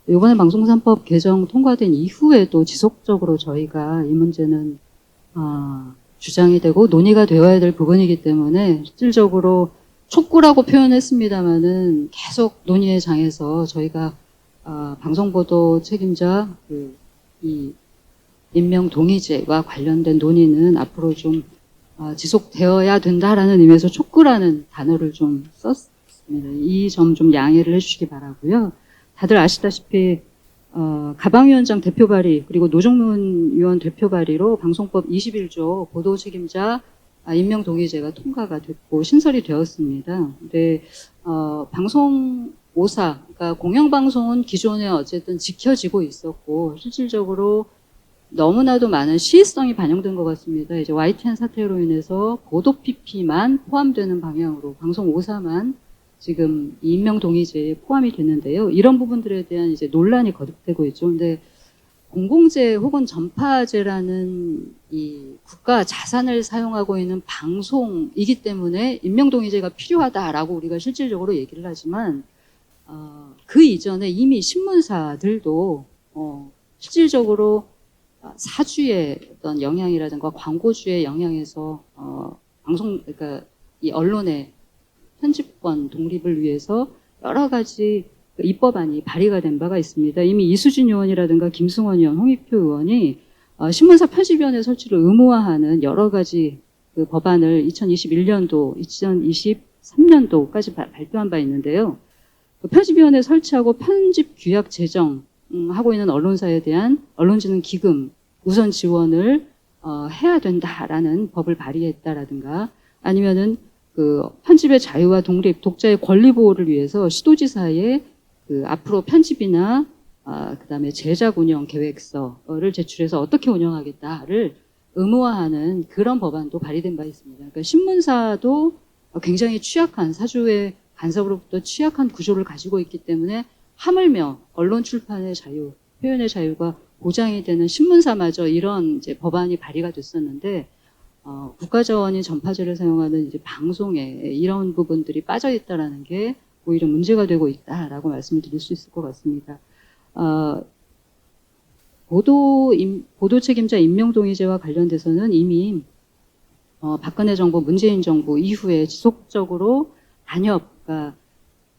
이번에 방송3법 개정 통과된 이후에도 지속적으로 저희가 이 문제는 주장이 되고 논의가 되어야 될 부분이기 때문에 실질적으로 촉구라고 표현했습니다마는 계속 논의의 장에서 저희가 방송보도 책임자 이 임명 동의제와 관련된 논의는 앞으로 좀 지속되어야 된다라는 의미에서 촉구라는 단어를 좀 썼습니다. 이 점 좀 양해를 해주시기 바라고요. 다들 아시다시피 가방위원장 대표 발의 그리고 노정문 의원 대표 발의로 방송법 21조 보도 책임자 임명 동의제가 통과가 됐고 신설이 되었습니다. 근데 방송 5사, 그러니까 공영방송은 기존에 어쨌든 지켜지고 있었고 실질적으로 너무나도 많은 시의성이 반영된 것 같습니다. 이제 YTN 사태로 인해서 보도 PP만 포함되는 방향으로 방송 5사만 지금 임명 동의제에 포함이 됐는데요. 이런 부분들에 대한 이제 논란이 거듭되고 있죠. 근데 공공재 혹은 전파제라는 이 국가 자산을 사용하고 있는 방송이기 때문에 임명 동의제가 필요하다라고 우리가 실질적으로 얘기를 하지만 그 이전에 이미 신문사들도 실질적으로 사주의 어떤 영향이라든가 광고주의 영향에서 그러니까 이 언론의 편집권 독립을 위해서 여러 가지 입법안이 발의가 된 바가 있습니다. 이미 이수진 의원이라든가 김승원 의원, 홍익표 의원이 신문사 편집위원회 설치를 의무화하는 여러 가지 그 법안을 2021년도, 2023년도까지 발표한 바 있는데요. 그 편집위원회 설치하고 편집 규약 제정 하고 있는 언론사에 대한 언론지능기금 우선 지원을 해야 된다라는 법을 발의했다라든가 아니면은 그 편집의 자유와 독립, 독자의 권리 보호를 위해서 시도지사에 그 앞으로 편집이나 그다음에 제작 운영 계획서를 제출해서 어떻게 운영하겠다를 의무화하는 그런 법안도 발의된 바 있습니다. 그러니까 신문사도 굉장히 취약한 사주의 간섭으로부터 취약한 구조를 가지고 있기 때문에 하물며 언론 출판의 자유, 표현의 자유가 보장이 되는 신문사마저 이런 이제 법안이 발의가 됐었는데 국가자원인 전파제를 사용하는 이제 방송에 이런 부분들이 빠져 있다라는 게 오히려 문제가 되고 있다라고 말씀을 드릴 수 있을 것 같습니다. 보도 책임자 임명 동의제와 관련돼서는 이미 박근혜 정부, 문재인 정부 이후에 지속적으로 단협, 그러니까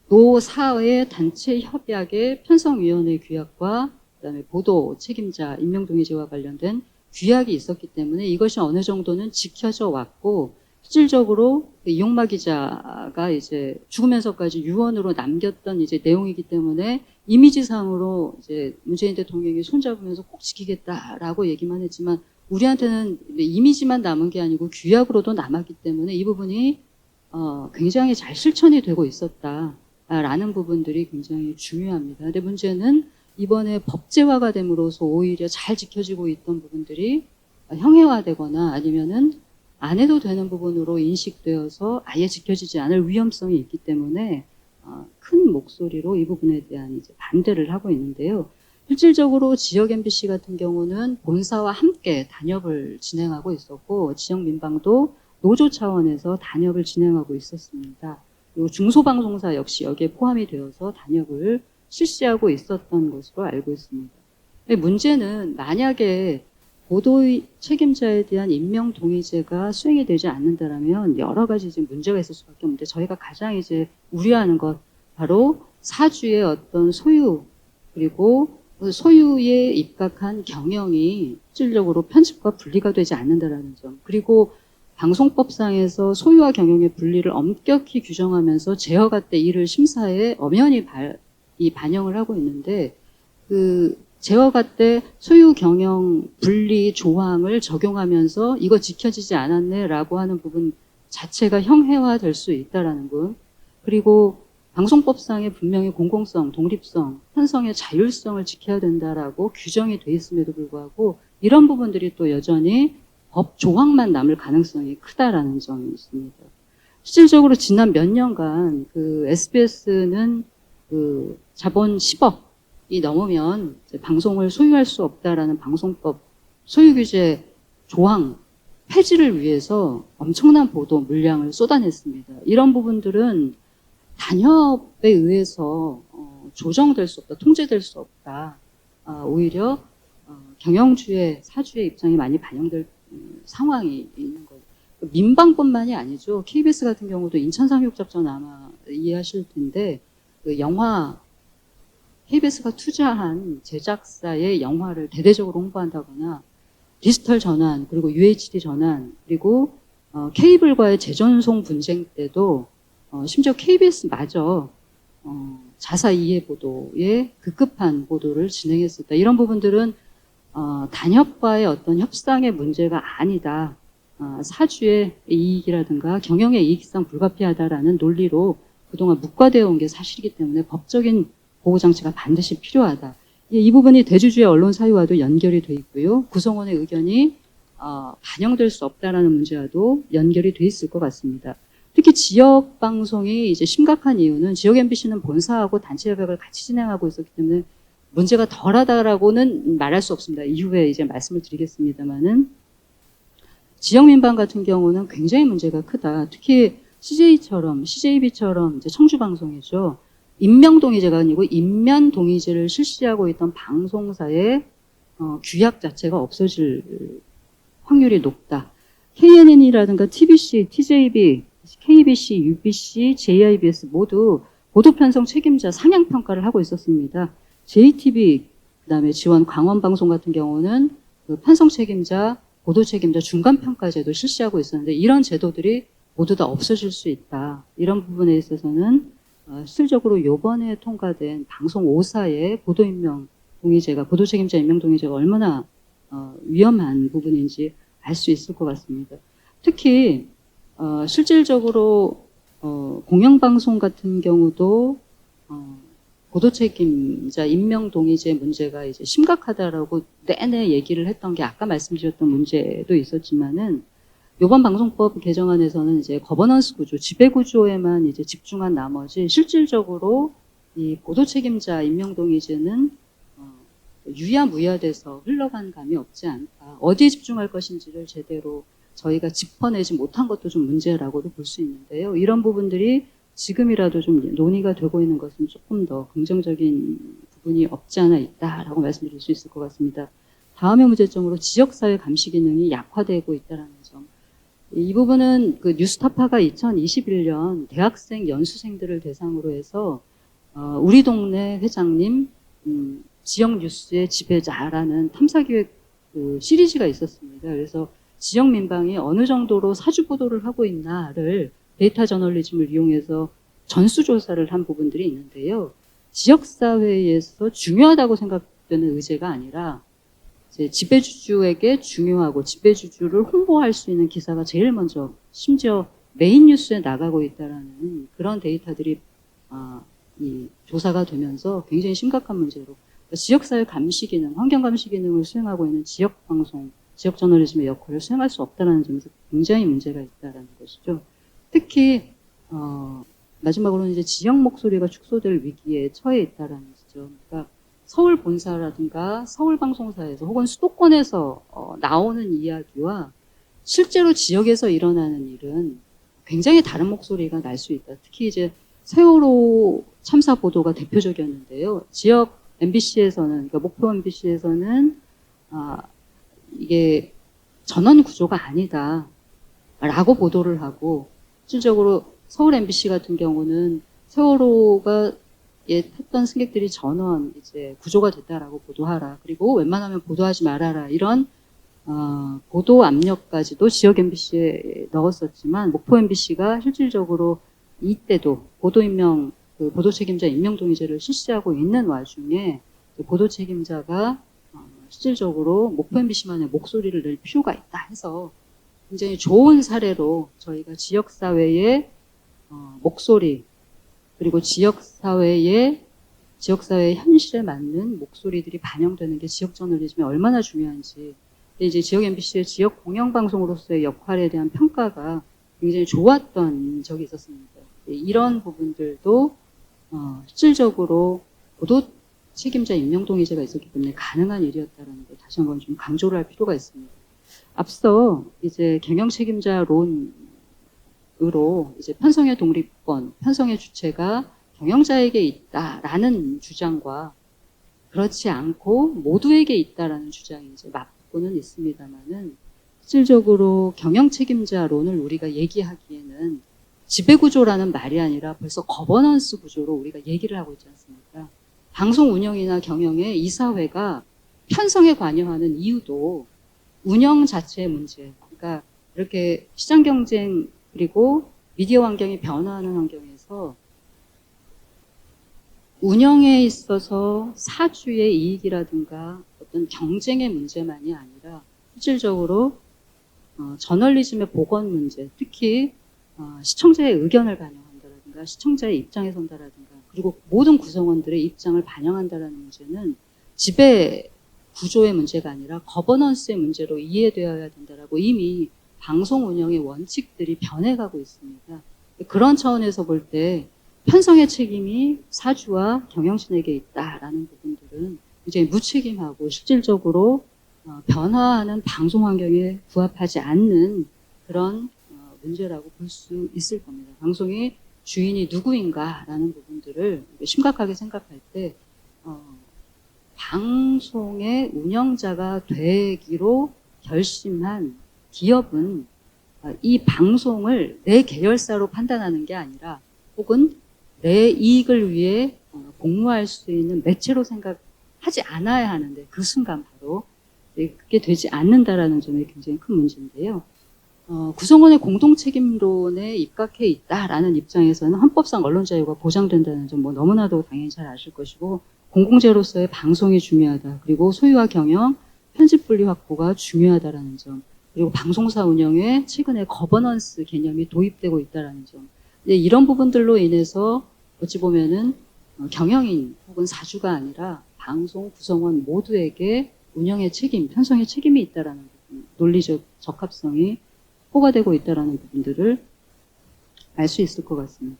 노사의 단체 협약의 편성위원회 규약과 그다음에 보도 책임자 임명 동의제와 관련된 규약이 있었기 때문에 이것이 어느 정도는 지켜져 왔고 실질적으로 이용마 기자가 이제 죽으면서까지 유언으로 남겼던 이제 내용이기 때문에 이미지상으로 이제 문재인 대통령이 손잡으면서 꼭 지키겠다라고 얘기만 했지만 우리한테는 이미지만 남은 게 아니고 규약으로도 남았기 때문에 이 부분이 굉장히 잘 실천이 되고 있었다라는 부분들이 굉장히 중요합니다. 근데 문제는 이번에 법제화가 됨으로써 오히려 잘 지켜지고 있던 부분들이 형해화되거나 아니면은 안 해도 되는 부분으로 인식되어서 아예 지켜지지 않을 위험성이 있기 때문에 큰 목소리로 이 부분에 대한 이제 반대를 하고 있는데요. 실질적으로 지역 MBC 같은 경우는 본사와 함께 단협을 진행하고 있었고 지역 민방도 노조 차원에서 단협을 진행하고 있었습니다. 그리고 중소방송사 역시 여기에 포함이 되어서 단협을 실시하고 있었던 것으로 알고 있습니다. 문제는 만약에 보도 책임자에 대한 임명 동의제가 수행이 되지 않는다라면 여러 가지 지금 문제가 있을 수밖에 없는데 저희가 가장 이제 우려하는 것 바로 사주의 어떤 소유 그리고 소유에 입각한 경영이 실질적으로 편집과 분리가 되지 않는다라는 점 그리고 방송법상에서 소유와 경영의 분리를 엄격히 규정하면서 제허가 때 이를 심사에 엄연히 반영을 하고 있는데 그 제허가 때 소유 경영 분리 조항을 적용하면서 이거 지켜지지 않았네라고 하는 부분 자체가 형해화될 수 있다라는 것 그리고 방송법상에 분명히 공공성, 독립성, 편성의 자율성을 지켜야 된다라고 규정이 돼 있음에도 불구하고 이런 부분들이 또 여전히 법 조항만 남을 가능성이 크다라는 점이 있습니다. 실질적으로 지난 몇 년간 그 SBS는 그 자본 10억이 넘으면 이제 방송을 소유할 수 없다라는 방송법 소유 규제 조항 폐지를 위해서 엄청난 보도 물량을 쏟아냈습니다. 이런 부분들은 단협에 의해서 조정될 수 없다, 통제될 수 없다. 오히려 경영주의, 사주의 입장이 많이 반영될 상황이 있는 거예요. 민방뿐만이 아니죠. KBS 같은 경우도 인천상륙작전 아마 이해하실 텐데 그 영화 KBS가 투자한 제작사의 영화를 대대적으로 홍보한다거나 디지털 전환 그리고 UHD 전환 그리고 케이블과의 재전송 분쟁 때도 심지어 KBS마저 자사 이해 보도에 급급한 보도를 진행했었다. 이런 부분들은 단협과의 어떤 협상의 문제가 아니다. 사주의 이익이라든가 경영의 이익상 불가피하다라는 논리로 그동안 묵과되어 온 게 사실이기 때문에 법적인 보호장치가 반드시 필요하다. 이 부분이 대주주의 언론 사유와도 연결이 돼 있고요. 구성원의 의견이 반영될 수 없다라는 문제와도 연결이 돼 있을 것 같습니다. 특히 지역 방송이 이제 심각한 이유는 지역 MBC는 본사하고 단체 협약을 같이 진행하고 있었기 때문에 문제가 덜하다라고는 말할 수 없습니다. 이후에 이제 말씀을 드리겠습니다만은 지역 민방 같은 경우는 굉장히 문제가 크다. 특히 CJB처럼 이제 청주 방송이죠. 인명동의제가 아니고 인면동의제를 실시하고 있던 방송사의 규약 자체가 없어질 확률이 높다. KNN이라든가 TBC, TJB, KBC, UBC, JIBS 모두 보도 편성 책임자 상향 평가를 하고 있었습니다. JTB 그다음에 지원 강원방송 같은 경우는 그 편성 책임자, 보도 책임자 중간 평가제도 실시하고 있었는데 이런 제도들이 모두 다 없어질 수 있다. 이런 부분에 있어서는 실질적으로 이번에 통과된 방송 5사의 보도 임명 동의제가 보도 책임자 임명 동의제가 얼마나 위험한 부분인지 알 수 있을 것 같습니다. 특히 실질적으로 공영방송 같은 경우도 보도 책임자 임명 동의제 문제가 이제 심각하다라고 내내 얘기를 했던 게 아까 말씀드렸던 문제도 있었지만은 이번 방송법 개정안에서는 이제 거버넌스 구조, 지배 구조에만 이제 집중한 나머지 실질적으로 이 보도 책임자 임명 동의제는 유야무야돼서 흘러간 감이 없지 않다. 어디에 집중할 것인지를 제대로 저희가 짚어내지 못한 것도 좀 문제라고도 볼 수 있는데요. 이런 부분들이 지금이라도 좀 논의가 되고 있는 것은 조금 더 긍정적인 부분이 없지 않아 있다라고 말씀드릴 수 있을 것 같습니다. 다음의 문제점으로 지역사회 감시 기능이 약화되고 있다는 점. 이 부분은 그 뉴스타파가 2021년 대학생 연수생들을 대상으로 해서 우리 동네 회장님 지역 뉴스의 지배자라는 탐사기획 그 시리즈가 있었습니다. 그래서 지역 민방이 어느 정도로 사주 보도를 하고 있나를 데이터 저널리즘을 이용해서 전수조사를 한 부분들이 있는데요. 지역사회에서 중요하다고 생각되는 의제가 아니라 이제 지배주주에게 중요하고 지배주주를 홍보할 수 있는 기사가 제일 먼저 심지어 메인 뉴스에 나가고 있다는 그런 데이터들이 이 조사가 되면서 굉장히 심각한 문제로 지역사회 감시 기능, 환경 감시 기능을 수행하고 있는 지역 방송, 지역 저널리즘의 역할을 수행할 수 없다는 점에서 굉장히 문제가 있다는 것이죠. 특히 마지막으로는 이제 지역 목소리가 축소될 위기에 처해 있다는 거죠. 그러니까 서울 본사라든가 서울 방송사에서 혹은 수도권에서 나오는 이야기와 실제로 지역에서 일어나는 일은 굉장히 다른 목소리가 날 수 있다. 특히 이제 세월호 참사 보도가 대표적이었는데요. 지역 MBC에서는, 그러니까 목포 MBC에서는 이게 전원 구조가 아니다 라고 보도를 하고, 실질적으로 서울 MBC 같은 경우는 세월호가 탔던 승객들이 전원 이제 구조가 됐다라고 보도하라. 그리고 웬만하면 보도하지 말아라. 이런 보도 압력까지도 지역 MBC에 넣었었지만 목포 MBC가 실질적으로 이때도 보도 임명, 그 보도 책임자 임명 동의제를 실시하고 있는 와중에 보도 책임자가 실질적으로 목포 MBC만의 목소리를 낼 필요가 있다 해서 굉장히 좋은 사례로 저희가 지역사회의 목소리 그리고 지역사회의 현실에 맞는 목소리들이 반영되는 게 지역 저널리즘이 얼마나 중요한지, 이제 지역 MBC의 지역 공영방송으로서의 역할에 대한 평가가 굉장히 좋았던 적이 있었습니다. 이런 부분들도 실질적으로 보도 책임자 임명 동의제가 있었기 때문에 가능한 일이었다는 걸 다시 한번 좀 강조를 할 필요가 있습니다. 앞서 이제 경영 책임자론으로 이제 편성의 독립권, 편성의 주체가 경영자에게 있다라는 주장과 그렇지 않고 모두에게 있다라는 주장이 이제 맞고는 있습니다만은 실질적으로 경영 책임자론을 우리가 얘기하기에는 지배구조라는 말이 아니라 벌써 거버넌스 구조로 우리가 얘기를 하고 있지 않습니까? 방송 운영이나 경영에 이사회가 편성에 관여하는 이유도 운영 자체의 문제, 그러니까 이렇게 시장 경쟁 그리고 미디어 환경이 변화하는 환경에서 운영에 있어서 사주의 이익이라든가 어떤 경쟁의 문제만이 아니라 실질적으로 저널리즘의 복원 문제, 특히 시청자의 의견을 반영한다라든가 시청자의 입장에 선다라든가 그리고 모든 구성원들의 입장을 반영한다라는 문제는 지배 구조의 문제가 아니라 거버넌스의 문제로 이해되어야 된다라고 이미 방송 운영의 원칙들이 변해가고 있습니다. 그런 차원에서 볼 때 편성의 책임이 사주와 경영진에게 있다라는 부분들은 굉장히 무책임하고 실질적으로 변화하는 방송 환경에 부합하지 않는 그런 문제라고 볼 수 있을 겁니다. 방송의 주인이 누구인가라는 부분들을 심각하게 생각할 때 방송의 운영자가 되기로 결심한 기업은 이 방송을 내 계열사로 판단하는 게 아니라 혹은 내 이익을 위해 공모할 수 있는 매체로 생각하지 않아야 하는데 그 순간 바로 그게 되지 않는다라는 점이 굉장히 큰 문제인데요. 구성원의 공동책임론에 입각해 있다라는 입장에서는 헌법상 언론 자유가 보장된다는 점 너무나도 당연히 잘 아실 것이고 공공재로서의 방송이 중요하다. 그리고 소유와 경영, 편집 분리 확보가 중요하다라는 점. 그리고 방송사 운영에 최근에 거버넌스 개념이 도입되고 있다라는 점. 이런 부분들로 인해서 어찌 보면은 경영인 혹은 사주가 아니라 방송 구성원 모두에게 운영의 책임, 편성의 책임이 있다라는 부분, 논리적 적합성이 확보가 되고 있다라는 부분들을 알 수 있을 것 같습니다.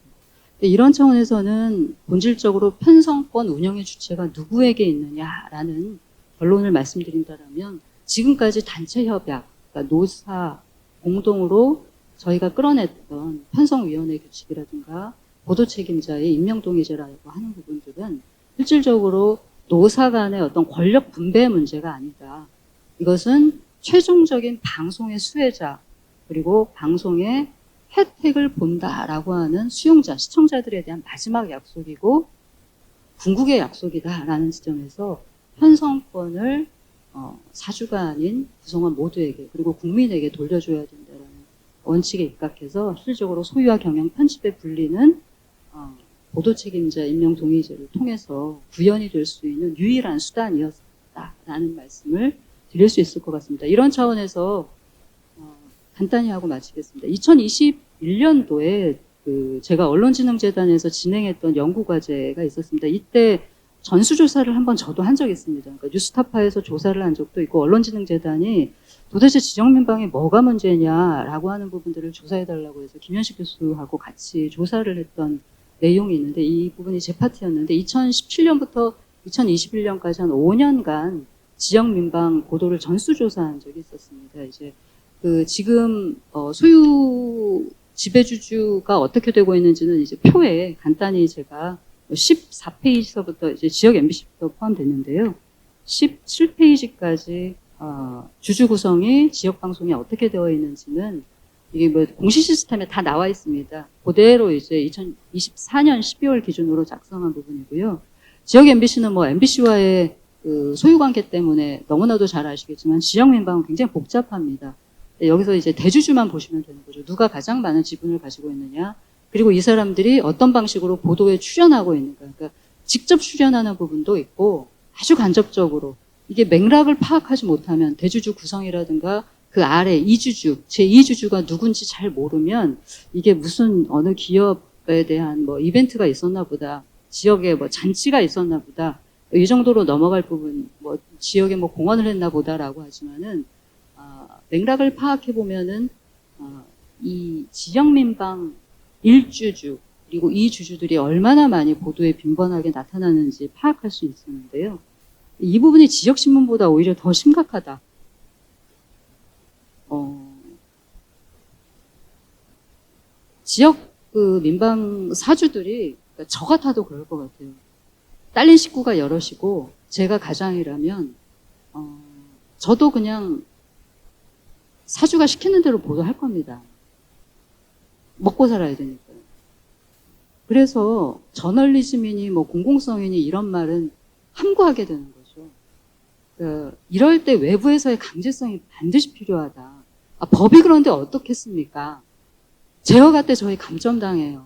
이런 차원에서는 본질적으로 편성권 운영의 주체가 누구에게 있느냐라는 결론을 말씀드린다면 지금까지 단체 협약, 그러니까 노사 공동으로 저희가 끌어냈던 편성위원회 규칙이라든가 보도 책임자의 임명동의제라고 하는 부분들은 실질적으로 노사 간의 어떤 권력 분배의 문제가 아니다. 이것은 최종적인 방송의 수혜자 그리고 방송의 혜택을 본다라고 하는 수용자, 시청자들에 대한 마지막 약속이고 궁극의 약속이다라는 지점에서 편성권을 사주가 아닌 구성원 모두에게 그리고 국민에게 돌려줘야 된다는 원칙에 입각해서 실질적으로 소유와 경영 편집에 불리는 보도 책임자 임명 동의제를 통해서 구현이 될 수 있는 유일한 수단이었다라는 말씀을 드릴 수 있을 것 같습니다. 이런 차원에서 간단히 하고 마치겠습니다. 2021년도에 제가 언론진흥재단에서 진행했던 연구과제가 있었습니다. 이때 전수조사를 한번 저도 한 적이 있습니다. 그러니까 뉴스타파에서 조사를 한 적도 있고 언론진흥재단이 도대체 지역민방이 뭐가 문제냐라고 하는 부분들을 조사해달라고 해서 김현식 교수하고 같이 조사를 했던 내용이 있는데 이 부분이 제 파트였는데 2017년부터 2021년까지 한 5년간 지역민방 보도를 전수조사한 적이 있었습니다. 이제 지금 소유 지배주주가 어떻게 되고 있는지는 이제 표에 간단히 제가 14페이지서부터 이제 지역 MBC부터 포함됐는데요. 17페이지까지 주주 구성이 지역 방송에 어떻게 되어 있는지는 이게 공시 시스템에 다 나와 있습니다. 그대로 이제 2024년 12월 기준으로 작성한 부분이고요. 지역 MBC는 MBC와의 소유 관계 때문에 너무나도 잘 아시겠지만 지역 민방은 굉장히 복잡합니다. 여기서 이제 대주주만 보시면 되는 거죠. 누가 가장 많은 지분을 가지고 있느냐. 그리고 이 사람들이 어떤 방식으로 보도에 출연하고 있는가. 그러니까 직접 출연하는 부분도 있고 아주 간접적으로 이게 맥락을 파악하지 못하면 대주주 구성이라든가 그 아래 이주주, 제2주주가 누군지 잘 모르면 이게 무슨 어느 기업에 대한 이벤트가 있었나 보다. 지역에 잔치가 있었나 보다. 이 정도로 넘어갈 부분, 지역에 공헌을 했나 보다라고 하지만은 맥락을 파악해 보면은 이 지역 민방 1주주 그리고 2주주들이 얼마나 많이 보도에 빈번하게 나타나는지 파악할 수 있었는데요. 이 부분이 지역 신문보다 오히려 더 심각하다. 지역 민방 사주들이 그러니까 저 같아도 그럴 것 같아요. 딸린 식구가 여럿이고 제가 가장이라면 저도 그냥 사주가 시키는 대로 보도할 겁니다. 먹고 살아야 되니까요. 그래서 저널리즘이니 뭐 공공성이니 이런 말은 함구하게 되는 거죠. 이럴 때 외부에서의 강제성이 반드시 필요하다. 법이 그런데 어떻겠습니까? 제어가 때 저희 감점당해요.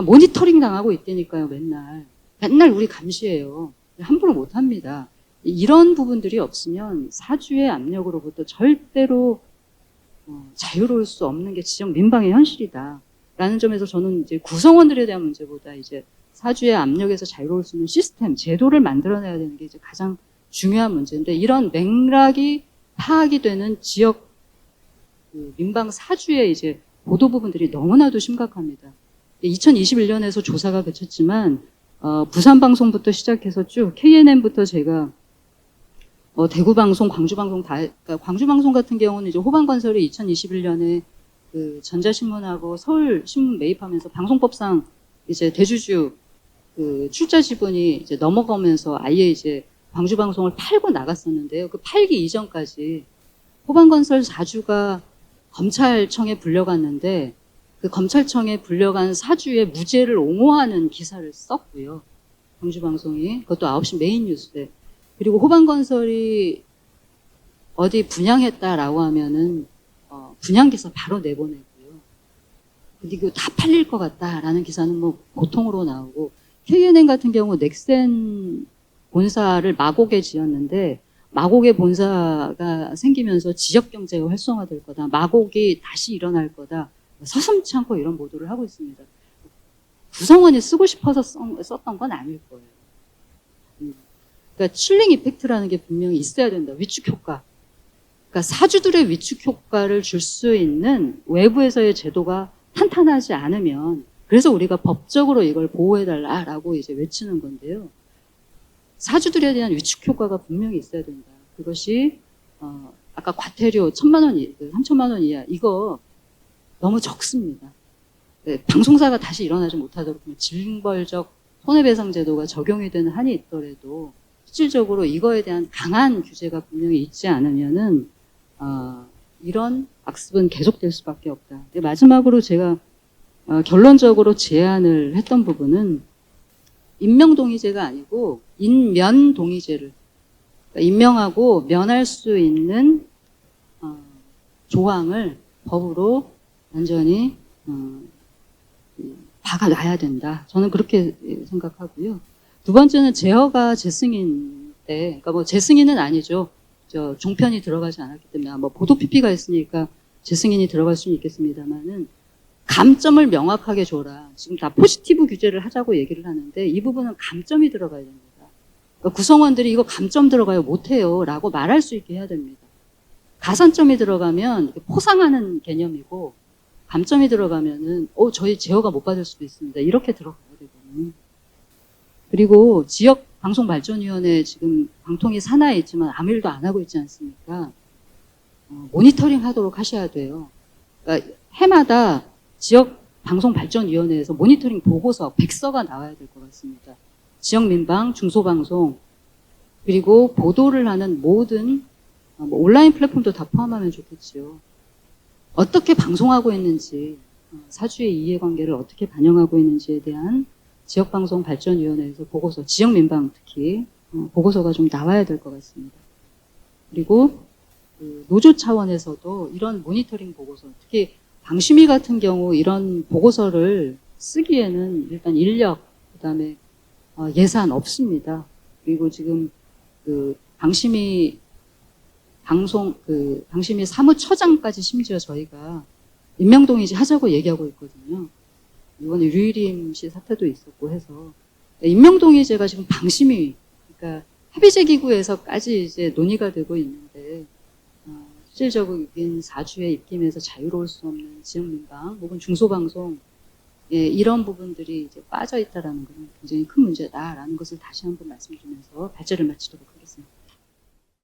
모니터링 당하고 있다니까요, 맨날. 맨날 우리 감시해요. 함부로 못합니다. 이런 부분들이 없으면 사주의 압력으로부터 절대로 자유로울 수 없는 게 지역 민방의 현실이다. 라는 점에서 저는 이제 구성원들에 대한 문제보다 이제 사주의 압력에서 자유로울 수 있는 시스템, 제도를 만들어내야 되는 게 이제 가장 중요한 문제인데, 이런 맥락이 파악이 되는 지역 민방 사주의 이제 보도 부분들이 너무나도 심각합니다. 2021년에서 조사가 그쳤지만 부산방송부터 시작해서 쭉 KNN부터 제가 대구방송, 광주방송 그러니까 광주방송 같은 경우는 이제 호반건설이 2021년에 그 전자신문하고 서울신문 매입하면서 방송법상 이제 대주주 그 출자 지분이 이제 넘어가면서 아예 이제 광주방송을 팔고 나갔었는데요. 그 팔기 이전까지 호반건설 4주가 검찰청에 불려갔는데 그 검찰청에 불려간 사주의 무죄를 옹호하는 기사를 썼고요. 광주방송이. 그것도 9시 메인 뉴스에. 그리고 호반건설이 어디 분양했다라고 하면은 분양 기사 바로 내보내고요. 그리고 다 팔릴 것 같다라는 기사는 뭐 보통으로 나오고, KNN 같은 경우 넥센 본사를 마곡에 지었는데 마곡의 본사가 생기면서 지역 경제가 활성화될 거다. 마곡이 다시 일어날 거다. 서슴지 않고 이런 보도를 하고 있습니다. 구성원이 쓰고 싶어서 썼던 건 아닐 거예요. 그러니까 칠링 이펙트라는 게 분명히 있어야 된다. 위축 효과. 그러니까 사주들의 위축 효과를 줄 수 있는 외부에서의 제도가 탄탄하지 않으면, 그래서 우리가 법적으로 이걸 보호해달라라고 이제 외치는 건데요. 사주들에 대한 위축 효과가 분명히 있어야 된다. 그것이 아까 과태료 1,000만 원, 3,000만 원 이하 이거 너무 적습니다. 네, 방송사가 다시 일어나지 못하도록 징벌적 손해배상 제도가 적용이 되는 한이 있더라도 실질적으로 이거에 대한 강한 규제가 분명히 있지 않으면은 이런 악습은 계속될 수밖에 없다. 마지막으로 제가 결론적으로 제안을 했던 부분은 임명동의제가 아니고 인면동의제를, 그러니까 임명하고 면할 수 있는 조항을 법으로 완전히 박아놔야 된다. 저는 그렇게 생각하고요. 두 번째는 제허가 재승인 때, 그러니까 뭐 재승인은 아니죠. 종편이 들어가지 않았기 때문에 뭐 보도 PP가 있으니까 재승인이 들어갈 수는 있겠습니다만은 감점을 명확하게 줘라. 지금 다 포지티브 규제를 하자고 얘기를 하는데 이 부분은 감점이 들어가야 됩니다. 그러니까 구성원들이 이거 감점 들어가요 못해요 라고 말할 수 있게 해야 됩니다. 가산점이 들어가면 포상하는 개념이고, 감점이 들어가면은 저희 제어가 못 받을 수도 있습니다. 이렇게 들어가야 되거든요. 그리고 지역 방송발전위원회 지금 방통위 산하에 있지만 아무 일도 안 하고 있지 않습니까? 모니터링 하도록 하셔야 돼요. 그러니까 해마다 지역 방송발전위원회에서 모니터링 보고서 100서가 나와야 될 것 같습니다. 지역 민방, 중소방송, 그리고 보도를 하는 모든 온라인 플랫폼도 다 포함하면 좋겠지요. 어떻게 방송하고 있는지, 사주의 이해관계를 어떻게 반영하고 있는지에 대한 지역방송발전위원회에서 보고서, 지역민방 특히 보고서가 좀 나와야 될 것 같습니다. 그리고 노조 차원에서도 이런 모니터링 보고서, 특히 방심위 같은 경우 이런 보고서를 쓰기에는 일단 인력, 그다음에 예산 없습니다. 그리고 지금 방심위 사무처장까지 심지어 저희가 임명동의제 하자고 얘기하고 있거든요. 이번에 류일임 씨 사태도 있었고 해서 임명동의제가 지금 방심위, 그러니까 합의제 기구에서까지 이제 논의가 되고 있는데 실질적인 사주에 입김에서 자유로울 수 없는 지역민방 혹은 중소방송, 이런 부분들이 이제 빠져 있다라는 것은 굉장히 큰 문제다라는 것을 다시 한번 말씀드리면서 발제를 마치도록 하겠습니다.